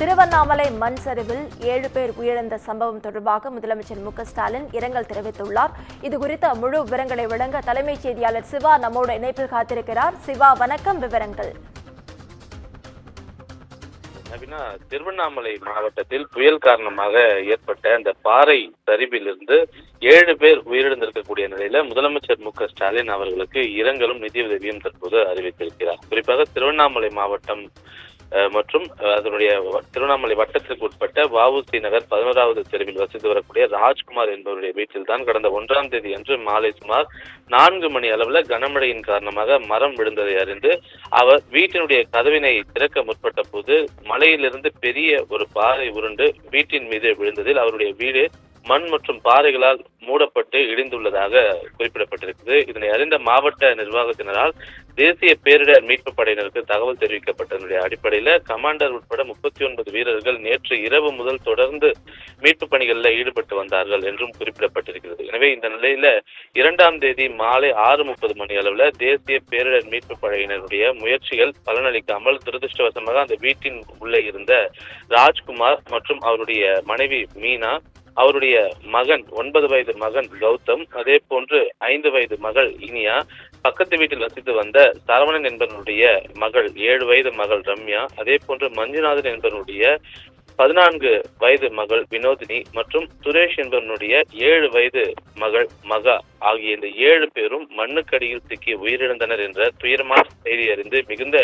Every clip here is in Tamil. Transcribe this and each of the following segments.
திருவண்ணாமலை மண் சரிவில் 7 பேர் உயிரிழந்த சம்பவம் தொடர்பாக முதலமைச்சர் மு.க.ஸ்டாலின் இரங்கல் தெரிவித்துள்ளார். இதுகுறித்த முழு விவரங்களை வழங்க தலைமைச் செய்தியாளர் சிவா நம்மோடு இணைப்பில் காத்திருக்கிறார். சிவா, வணக்கம். விவரங்கள். திருவண்ணாமலை மாவட்டத்தில் புயல் காரணமாக ஏற்பட்ட அந்த பாறை சரிவிலிருந்து 7 பேர் உயிரிழந்திருக்கக்கூடிய நிலையில முதலமைச்சர் மு.க.ஸ்டாலின் அவர்களுக்கு இரங்கலும் நிதியுதவியும் தற்போது அறிவித்திருக்கிறார். குறிப்பாக திருவண்ணாமலை மாவட்டம் மற்றும் அதனுடைய திருவண்ணாமலை வட்டத்திற்கு உட்பட்ட வ.உ.சி. நகர் 11வது தெருவில் வசித்து வரக்கூடிய ராஜ்குமார் என்பவருடைய வீட்டில் தான் கடந்த 1ஆம் தேதி அன்று மாலை சுமார் 4 மணி அளவில் கனமழையின் காரணமாக மரம் விழுந்ததை அறிந்து அவர் வீட்டினுடைய கதவினை திறக்க முற்பட்ட போது மலையிலிருந்து பெரிய ஒரு பாறை உருண்டு வீட்டின் மீது விழுந்ததில் அவருடைய வீடு மண் மற்றும் பாறைகளால் மூடப்பட்டு இடிந்துள்ளதாக குறிப்பிடப்பட்டிருக்கிறது. இதனை அறிந்த மாவட்ட நிர்வாகத்தினரால் தேசிய பேரிடர் மீட்பு படையினருக்கு தகவல் தெரிவிக்கப்பட்டதனுடைய அடிப்படையில் கமாண்டர் உட்பட 39 வீரர்கள் நேற்று இரவு முதல் தொடர்ந்து மீட்பு பணிகளில் ஈடுபட்டு வந்தார்கள் என்றும் குறிப்பிடப்பட்டிருக்கிறது. எனவே இந்த நிலையில 2ஆம் தேதி மாலை 6:30 மணி அளவில் தேசிய பேரிடர் மீட்பு படையினருடைய முயற்சிகள் பலனளிக்காமல் துரதிருஷ்டவசமாக அந்த வீட்டின் உள்ளே இருந்த ராஜ்குமார் மற்றும் அவருடைய மனைவி மீனா, அவருடைய மகன் 9 வயது மகன் கௌதம், அதே போன்று 5 வயது மகள் இனியா, பக்கத்து வீட்டில் வசித்து வந்த சரவணன் என்பவனுடைய மகள் 7 வயது மகள் ரம்யா, அதே போன்று மஞ்சுநாதன் என்பவனுடைய 14 வயது மகள் வினோதினி மற்றும் சுரேஷ் என்பவனுடைய 7 வயது மகள் மகா ஆகிய இந்த 7 பேரும் மண்ணுக்கடியில் சிக்கி உயிரிழந்தனர் என்ற துயரமான செய்தி அறிந்து மிகுந்த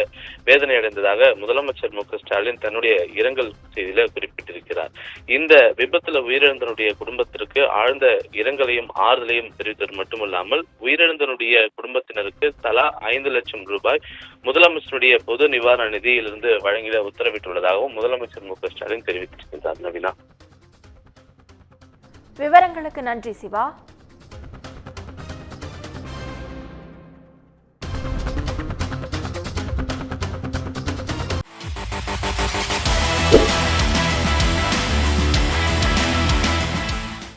வேதனை அடைந்ததாக முதலமைச்சர் மு.க.ஸ்டாலின் தன்னுடைய இரங்கல் செய்தியில குறிப்பிட்டிருக்கிறார். இந்த விபத்துல உயிரிழந்தனுடைய குடும்பத்திற்கு ஆழ்ந்த இரங்கலையும் ஆறுதலையும் தெரிவித்தது மட்டுமல்லாமல் உயிரிழந்தனுடைய குடும்பத்தினருக்கு தலா 5 லட்சம் ரூபாய் முதலமைச்சருடைய பொது நிவாரண நிதியிலிருந்து வழங்கிட உத்தரவிட்டுள்ளதாகவும் முதலமைச்சர் மு.க.ஸ்டாலின் தெரிவித்திருக்கிறார். நவீனா, விவரங்களுக்கு நன்றி சிவா.